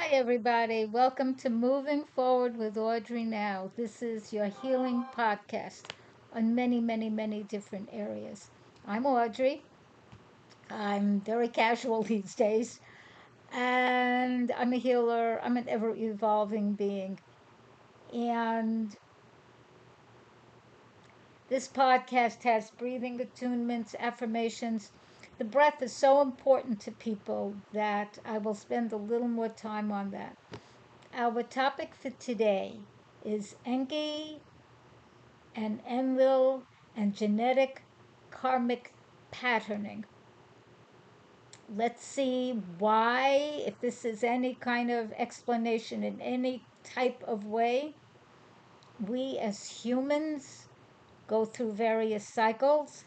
Hi, everybody. Welcome to Moving Forward with Audrey Now. This is your healing podcast on many, many, many different areas. I'm Audrey. I'm very casual these days, and I'm a healer. I'm an ever evolving being. And this podcast has breathing attunements, affirmations. The breath is so important to people that I will spend a little more time on that. Our topic for today is ENKI and ENLIL and genetic karmic patterning. Let's see why, if this is any kind of explanation in any type of way, we as humans go through various cycles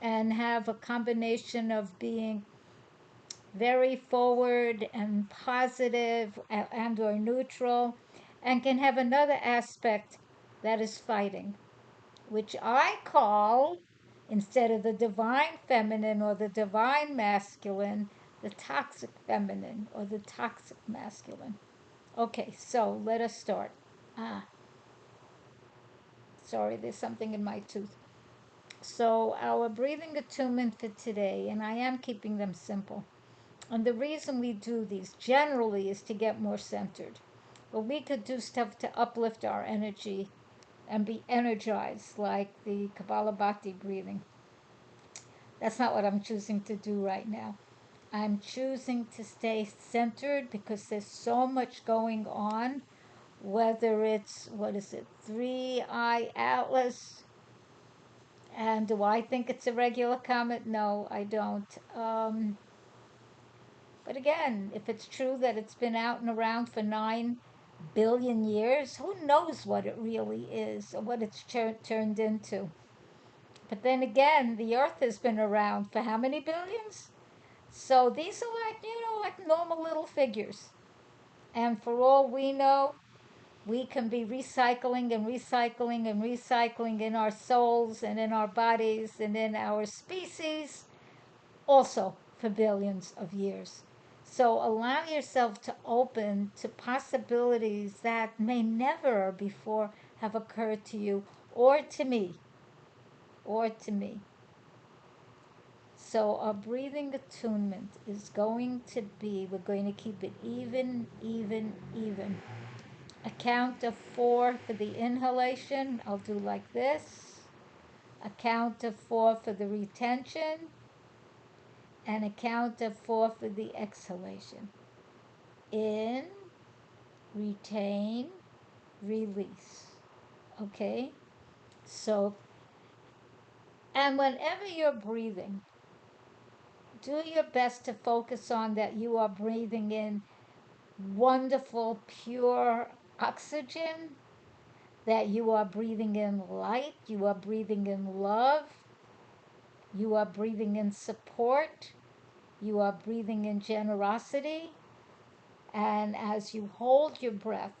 and have a combination of being very forward and positive and or neutral, and can have another aspect that is fighting, which I call, instead of the divine feminine or the divine masculine, the toxic feminine or the toxic masculine. Okay, so let us start. Ah, sorry, there's something in my tooth. So our breathing attunement for today, and I am keeping them simple. And the reason we do these generally is to get more centered. But we could do stuff to uplift our energy and be energized, like the Kapalabhati breathing. That's not what I'm choosing to do right now. I'm choosing to stay centered because there's so much going on, whether it's, what is it, Three Eye Atlas. And do I think it's a regular comet? No, I don't. But again, if it's true that it's been out and around for 9 billion years, who knows what it really is or what it's turned into? But then again, the Earth has been around for how many billions? So these are like normal little figures. And for all we know, we can be recycling and recycling and recycling in our souls and in our bodies and in our species also for billions of years. So allow yourself to open to possibilities that may never before have occurred to you or to me, or to me. So our breathing attunement is going to be, we're going to keep it even, even, even. A count of 4 for the inhalation. I'll do like this. A count of 4 for the retention. And a count of 4 for the exhalation. In, retain, release. Okay? So, and whenever you're breathing, do your best to focus on that you are breathing in wonderful, pure oxygen, that you are breathing in light, you are breathing in love, you are breathing in support, you are breathing in generosity. And as you hold your breath,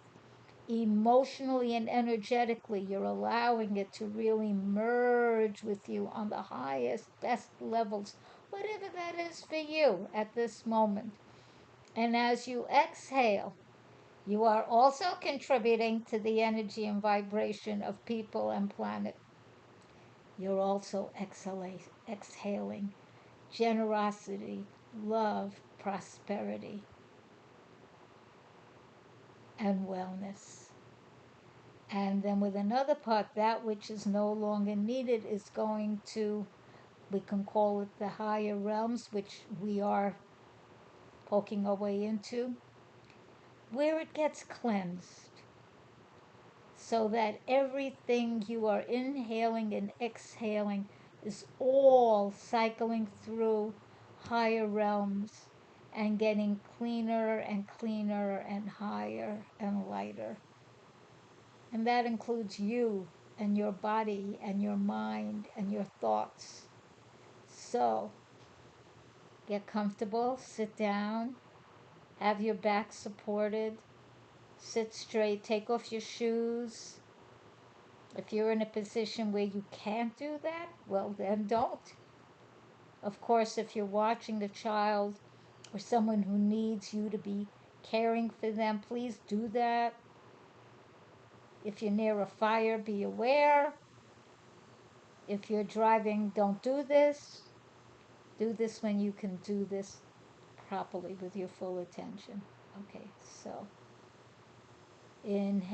emotionally and energetically, you're allowing it to really merge with you on the highest, best levels, whatever that is for you at this moment. And as you exhale, you are also contributing to the energy and vibration of people and planet. You're also exhaling generosity, love, prosperity, and wellness. And then with another part, that which is no longer needed is going to, we can call it the higher realms, which we are poking our way into, where it gets cleansed. So that everything you are inhaling and exhaling is all cycling through higher realms and getting cleaner and cleaner and higher and lighter. And that includes you and your body and your mind and your thoughts. So get comfortable, sit down, have your back supported, sit straight, take off your shoes. If you're in a position where you can't do that, well, then don't. Of course, if you're watching the child or someone who needs you to be caring for them, please do that. If you're near a fire, be aware. If you're driving, don't do this. Do this when you can do this properly with your full attention. Okay, so inhale,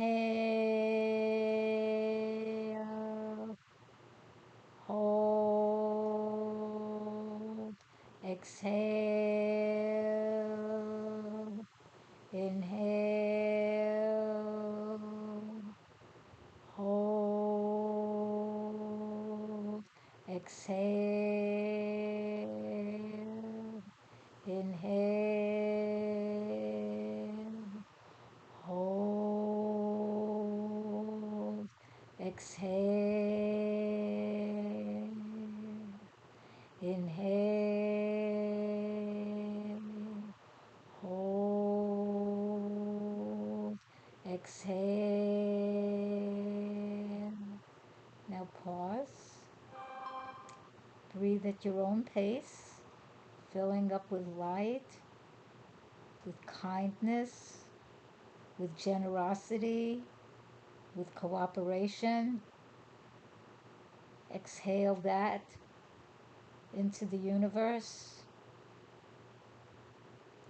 hold, exhale, inhale, hold, exhale, inhale, hold, exhale, inhale, hold, exhale. Now pause. Breathe at your own pace, filling up with light, with kindness, with generosity, with cooperation. Exhale that into the universe.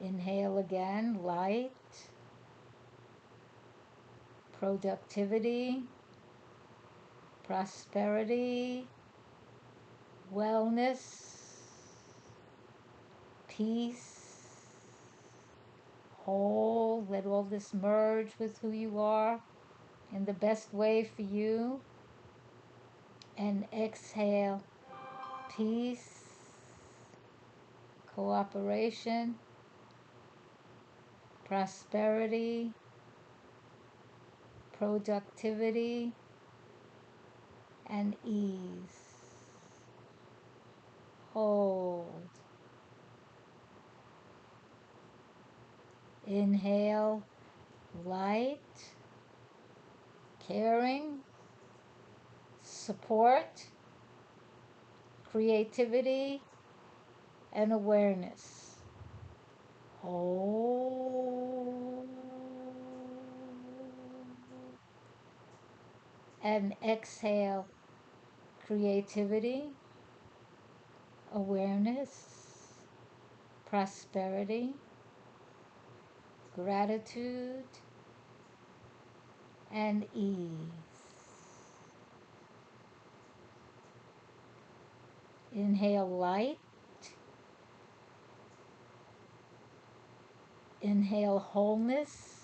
Inhale again, light, productivity, prosperity, wellness, peace, whole. Let all this merge with who you are in the best way for you. And exhale, peace, cooperation, prosperity, productivity, and ease. Hold. Inhale, light, caring, support, creativity, and awareness. Hold. And exhale, creativity, awareness, prosperity, gratitude, and ease. Inhale light. Inhale wholeness.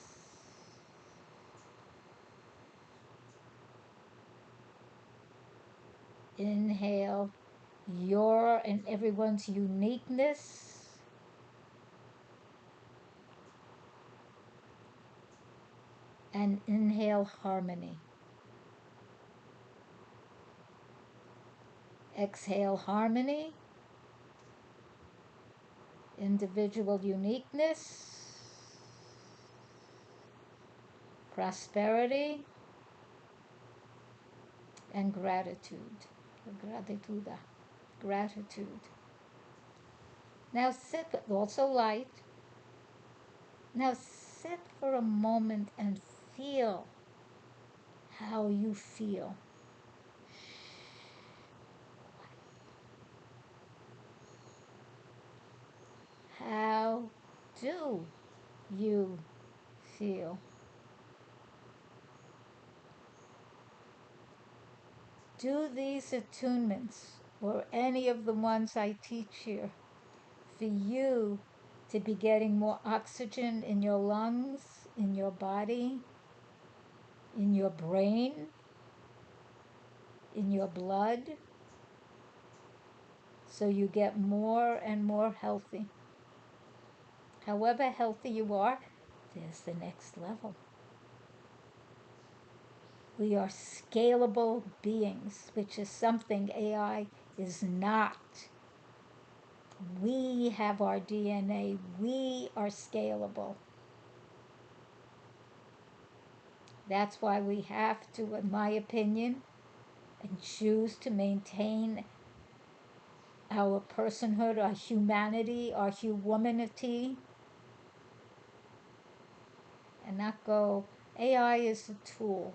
Inhale your and everyone's uniqueness. And inhale harmony. Exhale harmony, individual uniqueness, prosperity, and gratitude. Gratitude. Gratitude. Now sit, also light. Now sit for a moment and feel how you feel. How do you feel? Do these attunements, or any of the ones I teach here, for you to be getting more oxygen in your lungs, in your body, in your brain, in your blood, so you get more and more healthy. However healthy you are, there's the next level. We are scalable beings, which is something AI is not. We have our DNA. We are scalable. That's why we have to, in my opinion, and choose to maintain our personhood, our humanity, our humanity, and not go, AI is a tool.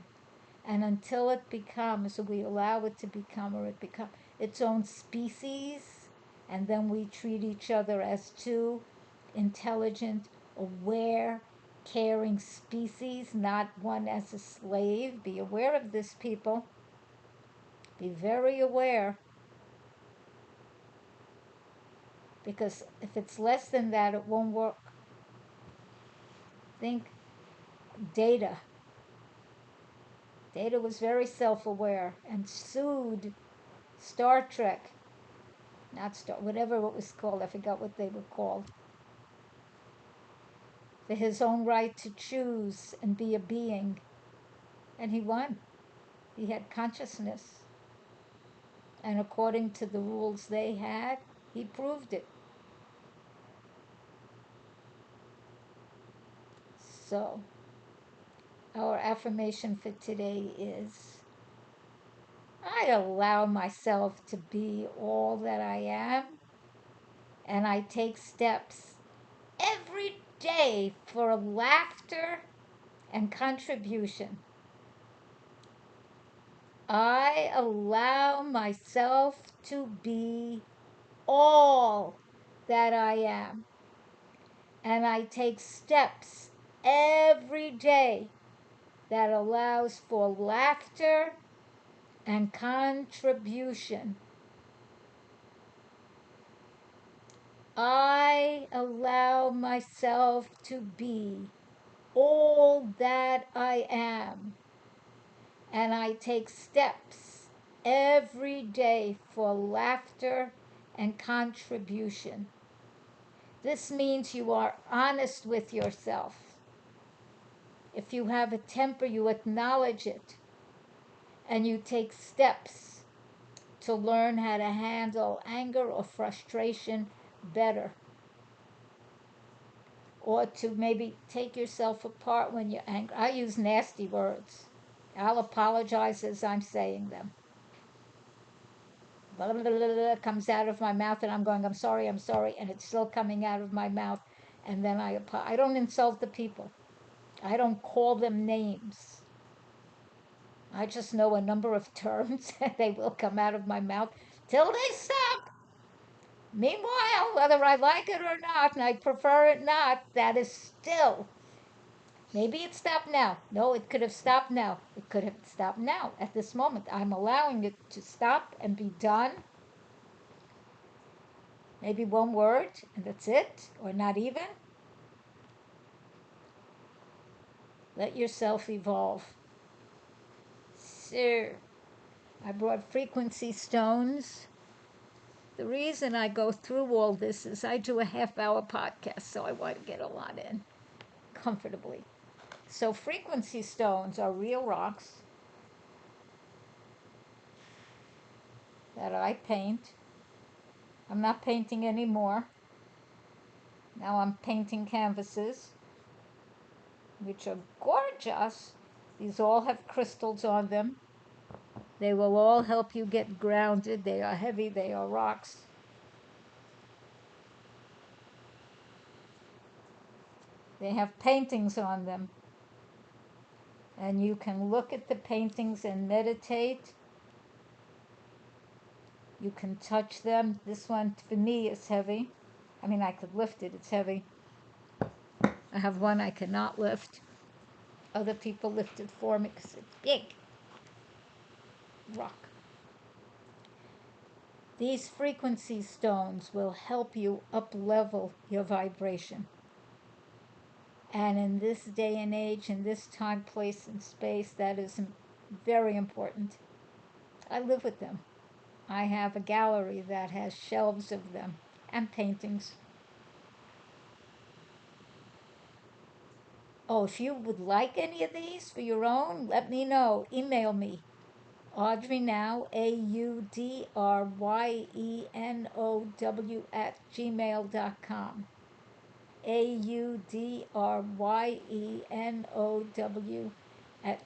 And until it becomes, we allow it to become, or it become its own species, and then we treat each other as two intelligent, aware, caring species, not one as a slave. Be aware of this, people. Be very aware. Because if it's less than that, it won't work. Think Data. Data was very self aware and sued Star Trek, not Star, whatever it was called, I forgot what they were called, for his own right to choose and be a being. And he won. He had consciousness. And according to the rules they had, he proved it. So, our affirmation for today is I allow myself to be all that I am, and I take steps every day for laughter and contribution. I allow myself to be all that I am, and I take steps every day that allows for laughter and contribution. I allow myself to be all that I am, and I take steps every day for laughter and contribution. This means you are honest with yourself. If you have a temper, you acknowledge it, and you take steps to learn how to handle anger or frustration better, or to maybe take yourself apart when you're angry. I use nasty words. I'll apologize as I'm saying them. Blah, blah, blah, blah, comes out of my mouth, and I'm going, I'm sorry, and it's still coming out of my mouth. And then I don't insult the people. I don't call them names. I just know a number of terms, and they will come out of my mouth till they stop. Meanwhile, whether I like it or not, and I prefer it not, that is still. Maybe it stopped now. No, it could have stopped now. It could have stopped now at this moment. I'm allowing it to stop and be done. Maybe one word, and that's it, or not even. Let yourself evolve. So, I brought frequency stones. The reason I go through all this is I do a half-hour podcast, so I want to get a lot in comfortably. So frequency stones are real rocks that I paint. I'm not painting anymore. Now I'm painting canvases, which are gorgeous. These all have crystals on them. They will all help you get grounded. They are heavy, they are rocks. They have paintings on them. And you can look at the paintings and meditate. You can touch them. This one, for me, is heavy. I mean, I could lift it, it's heavy. I have one I cannot lift. Other people lift it for me because it's big. Rock. These frequency stones will help you up-level your vibration. And in this day and age, in this time, place, and space, that is very important. I live with them. I have a gallery that has shelves of them and paintings. Oh, if you would like any of these for your own, let me know. Email me. AudreyNow, AudryeNow @gmail.com. AudryeNow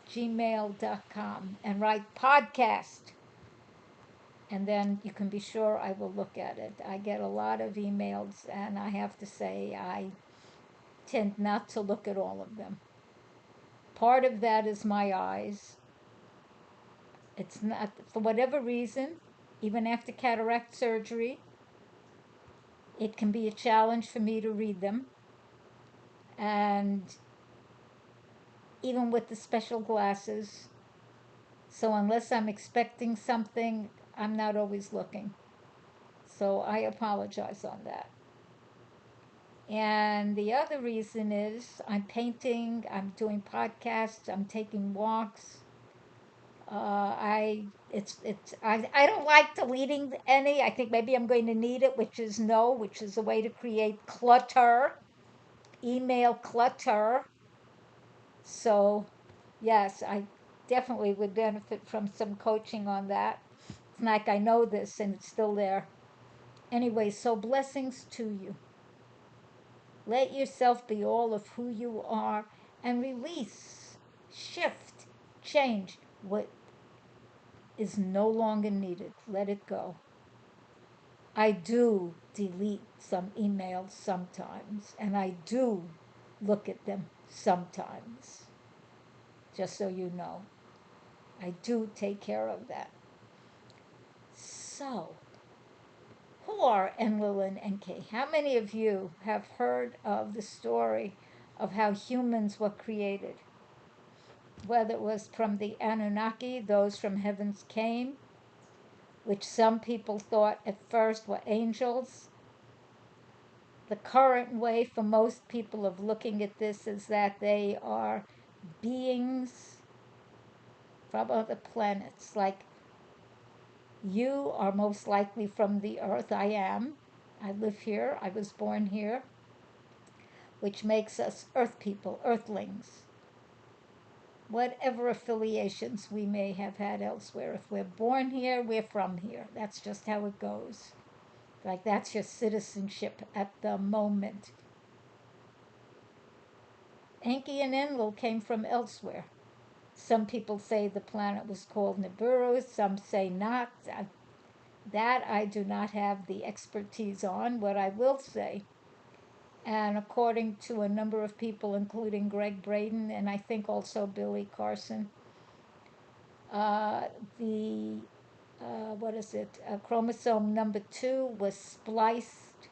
@gmail.com. And write podcast. and then you can be sure I will look at it. I get a lot of emails, and I have to say, I tend not to look at all of them. Part of that is my eyes. It's not, for whatever reason, even after cataract surgery, it can be a challenge for me to read them. And even with the special glasses, so unless I'm expecting something, I'm not always looking. So I apologize on that. And the other reason is I'm painting, I'm doing podcasts, I'm taking walks. I don't like deleting any. I think maybe I'm going to need it, which is no, which is a way to create clutter, email clutter. So yes, I definitely would benefit from some coaching on that. It's like I know this and it's still there. Anyway, so blessings to you. Let yourself be all of who you are and release, shift, change what is no longer needed. Let it go. I do delete some emails sometimes, and I do look at them sometimes, just so you know. I do take care of that. So, who are Enlil and Enki? How many of you have heard of the story of how humans were created? Whether it was from the Anunnaki, those from heavens came, which some people thought at first were angels. The current way for most people of looking at this is that they are beings from other planets. Like you are most likely from the earth. I am. I live here. I was born here, which makes us earth people, earthlings. Whatever affiliations we may have had elsewhere. If we're born here, we're from here. That's just how it goes. Like that's your citizenship at the moment. Enki and Enlil came from elsewhere. Some people say the planet was called Nibiru, some say not. That I do not have the expertise on. What I will say, and according to a number of people, including Greg Braden and I think also Billy Carson, uh, the what is it? Chromosome number 2 was spliced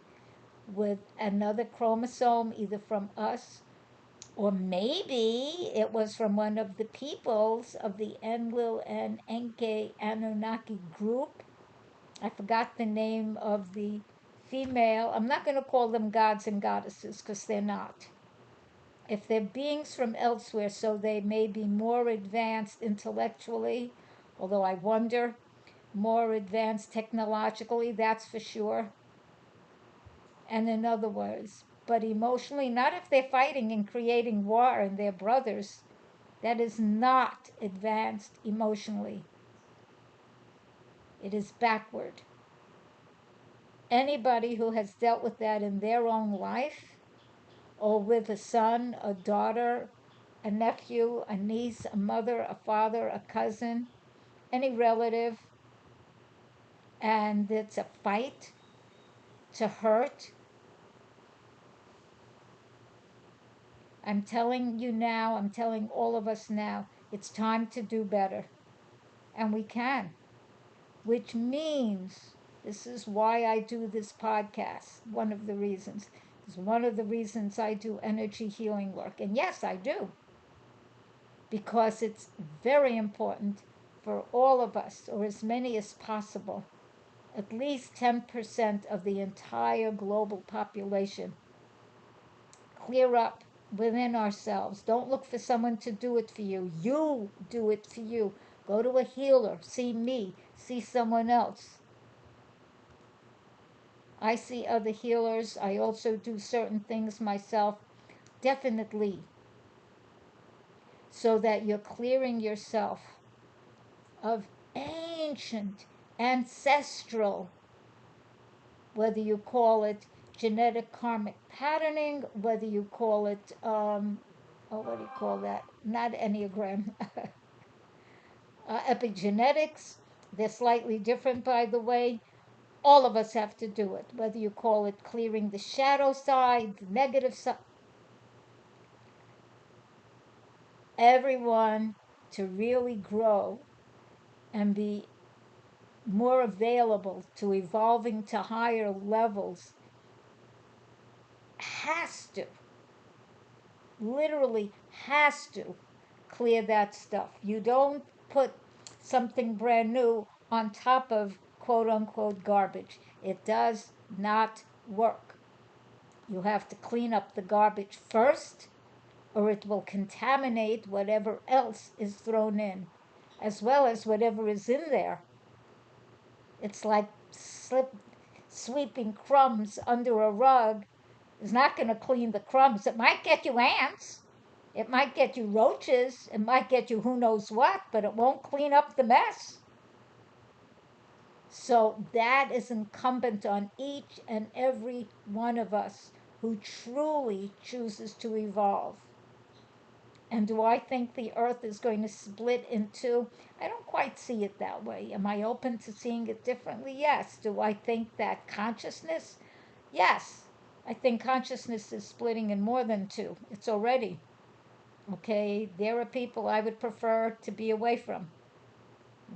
with another chromosome, either from us or maybe it was from one of the peoples of the Enlil and Enki Anunnaki group. I forgot the name of the female. I'm not going to call them gods and goddesses because they're not. If they're beings from elsewhere, so they may be more advanced intellectually, although I wonder, more advanced technologically, that's for sure. And in other words, but emotionally, not if they're fighting and creating war and they're brothers. That is not advanced emotionally. It is backward. Anybody who has dealt with that in their own life, or with a son, a daughter, a nephew, a niece, a mother, a father, a cousin, any relative, and it's a fight to hurt, I'm telling you now, I'm telling all of us now, it's time to do better. And we can. Which means this is why I do this podcast. One of the reasons. It's one of the reasons I do energy healing work. And yes, I do. Because it's very important for all of us, or as many as possible, at least 10% of the entire global population, clear up within ourselves. Don't look for someone to do it for you. You do it for you. Go to a healer. See me. See someone else. I see other healers. I also do certain things myself. Definitely. So that you're clearing yourself of ancient, ancestral, whether you call it genetic karmic patterning, whether you call it, what do you call that? Not Enneagram, epigenetics, They're slightly different, by the way. All of us have to do it, whether you call it clearing the shadow side, the negative side. Everyone, to really grow and be more available to evolving to higher levels, has to, literally has to clear that stuff. You don't put something brand new on top of quote unquote garbage. It does not work. You have to clean up the garbage first, or it will contaminate whatever else is thrown in, as well as whatever is in there. It's like sweeping crumbs under a rug is not going to clean the crumbs. It might get you ants, it might get you roaches, it might get you who knows what, but it won't clean up the mess. So that is incumbent on each and every one of us who truly chooses to evolve. And do I think the earth is going to split in two? I don't quite see it that way. Am I open to seeing it differently? Yes. Do I think that consciousness? Yes. I think consciousness is splitting in more than two. It's already. Okay, there are people I would prefer to be away from.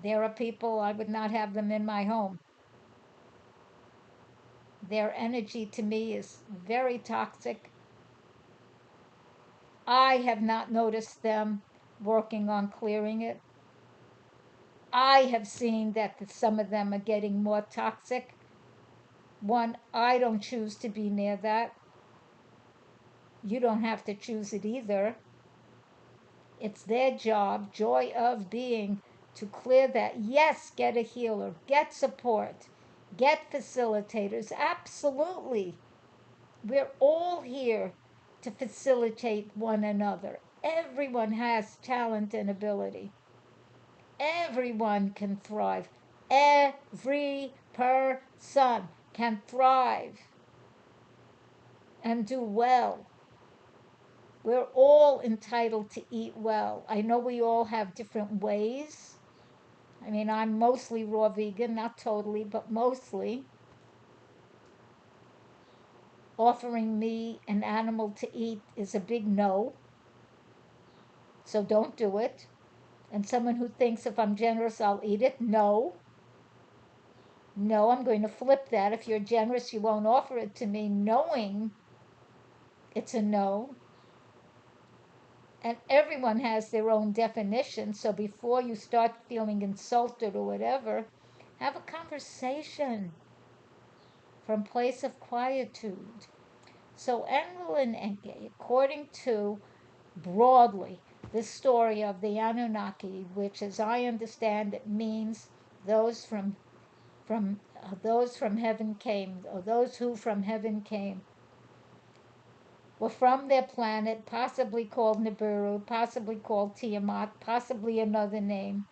There are people I would not have them in my home. Their energy to me is very toxic. I have not noticed them working on clearing it. I have seen that some of them are getting more toxic. One, I don't choose to be near that. You don't have to choose it either. It's their job, joy of being, to clear that. Yes, get a healer, get support, get facilitators. Absolutely. We're all here to facilitate one another. Everyone has talent and ability. Everyone can thrive. Every person can thrive and do well. We're all entitled to eat well. I know we all have different ways. I mean, I'm mostly raw vegan, not totally, but mostly. Offering me an animal to eat is a big no, so don't do it. And someone who thinks if I'm generous, I'll eat it, no. No, I'm going to flip that. If you're generous, you won't offer it to me, knowing it's a no. And everyone has their own definition. So before you start feeling insulted or whatever, have a conversation from a place of quietude. So Enlil and Enki, according to broadly the story of the Anunnaki, which, as I understand it, means those those from heaven came, or those who from heaven came, were from their planet, possibly called Nibiru, possibly called Tiamat, possibly another name,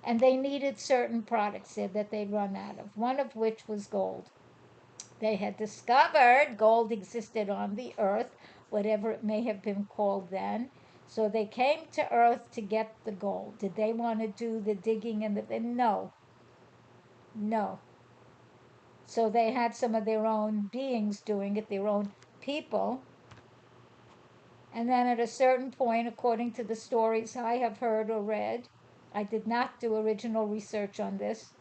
and they needed certain products there that they'd run out of, one of which was gold. They had discovered gold existed on the earth, whatever it may have been called then. So they came to earth to get the gold. Did they want to do the digging and the no. No. So they had some of their own beings doing it, their own people. And then at a certain point, according to the stories I have heard or read, I did not do original research on this,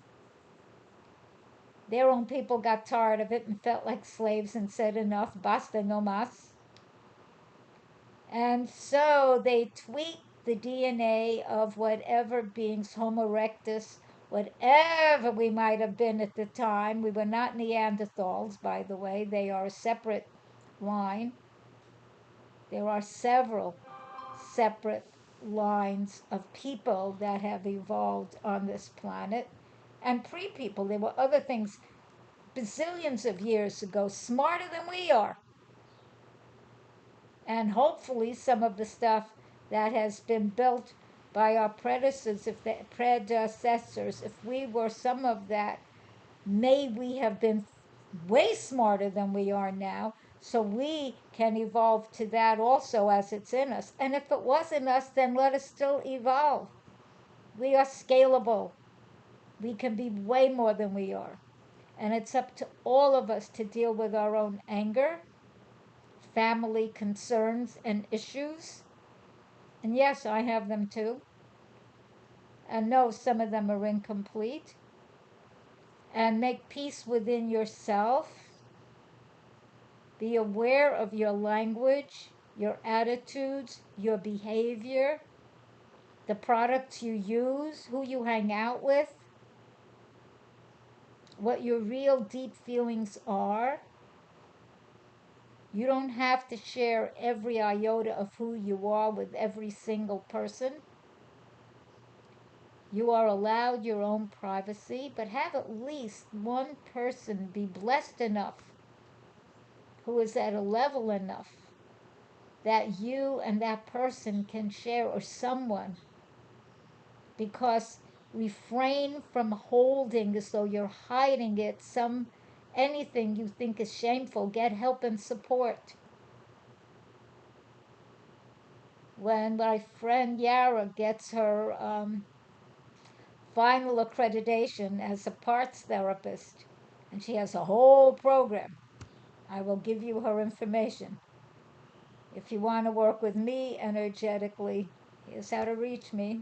their own people got tired of it and felt like slaves and said enough, basta no mas. And so they tweaked the DNA of whatever beings, Homo erectus, whatever we might have been at the time. We were not Neanderthals, by the way. They are a separate line. There are several separate lines of people that have evolved on this planet. And pre-people, there were other things bazillions of years ago, smarter than we are. And hopefully some of the stuff that has been built by our predecessors, if we were some of that, may we have been way smarter than we are now, so we can evolve to that also as it's in us. And if it was in us, then let us still evolve. We are scalable. We can be way more than we are. And it's up to all of us to deal with our own anger, family concerns, and issues. And yes, I have them too. And no, some of them are incomplete. And make peace within yourself. Be aware of your language, your attitudes, your behavior, the products you use, who you hang out with, what your real deep feelings are. You don't have to share every iota of who you are with every single person. You are allowed your own privacy, but have at least one person be blessed enough, who is at a level enough that you and that person can share, or someone, because refrain from holding as though you're hiding it, anything you think is shameful. Get help and support. When my friend Yara gets her final accreditation as a parts therapist, and she has a whole program, I will give you her information. If you want to work with me energetically, here's how to reach me.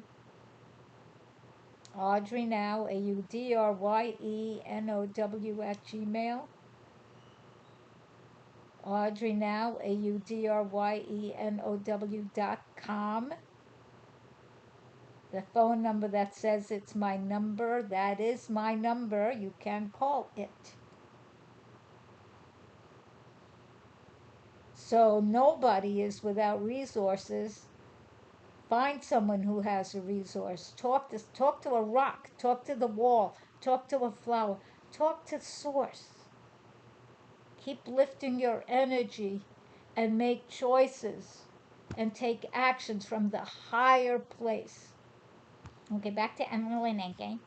Audrey Now, AUDRYENOW at Gmail. Audrey Now, AUDRYENOW.com. The phone number that says it's my number, that is my number. You can call it. So nobody is without resources. Find someone who has a resource. Talk to a rock, talk to the wall, talk to a flower, talk to source. Keep lifting your energy and make choices and take actions from the higher place. Okay, back to Enlil and Enki.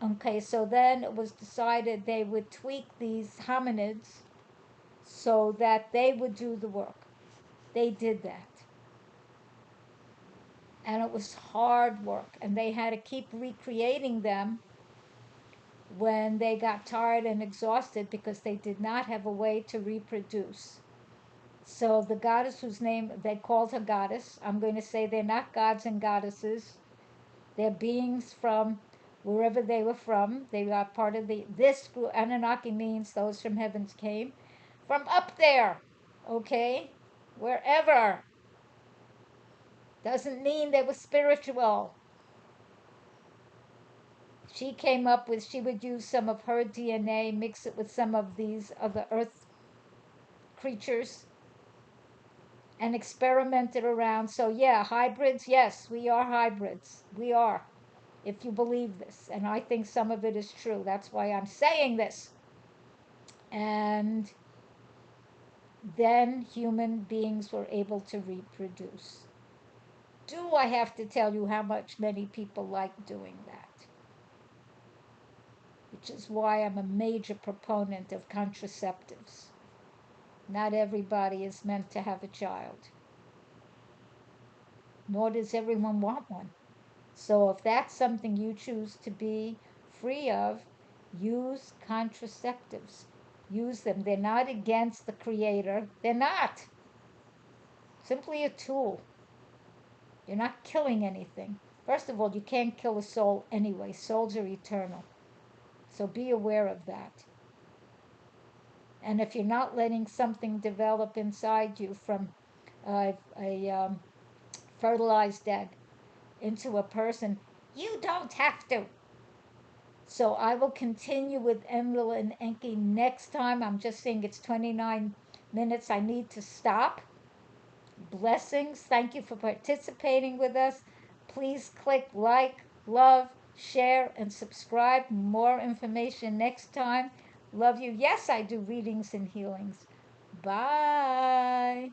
Okay, so then it was decided they would tweak these hominids so that they would do the work. They did that. And it was hard work, and they had to keep recreating them when they got tired and exhausted because they did not have a way to reproduce. So the goddess whose name they called her goddess, I'm going to say they're not gods and goddesses. They're beings from wherever they were from. They are part of this group. Anunnaki means those from heavens came. From up there, okay? Wherever. Doesn't mean they were spiritual. She came up with, she would use some of her DNA, mix it with some of these other earth creatures, and experiment it around. So, yeah, hybrids, yes, we are hybrids. We are, if you believe this. And I think some of it is true. That's why I'm saying this. And then human beings were able to reproduce. Do I have to tell you how much many people like doing that? Which is why I'm a major proponent of contraceptives. Not everybody is meant to have a child, nor does everyone want one. So if that's something you choose to be free of, use contraceptives. Use them. They're not against the creator. They're not. Simply a tool. You're not killing anything. First of all, you can't kill a soul anyway. Souls are eternal. So be aware of that. And if you're not letting something develop inside you from a fertilized egg into a person, you don't have to. So I will continue with Enlil and Enki next time. I'm just saying it's 29 minutes. I need to stop. Blessings. Thank you for participating with us. Please click like, love, share, and subscribe. More information next time. Love you. Yes, I do readings and healings. Bye.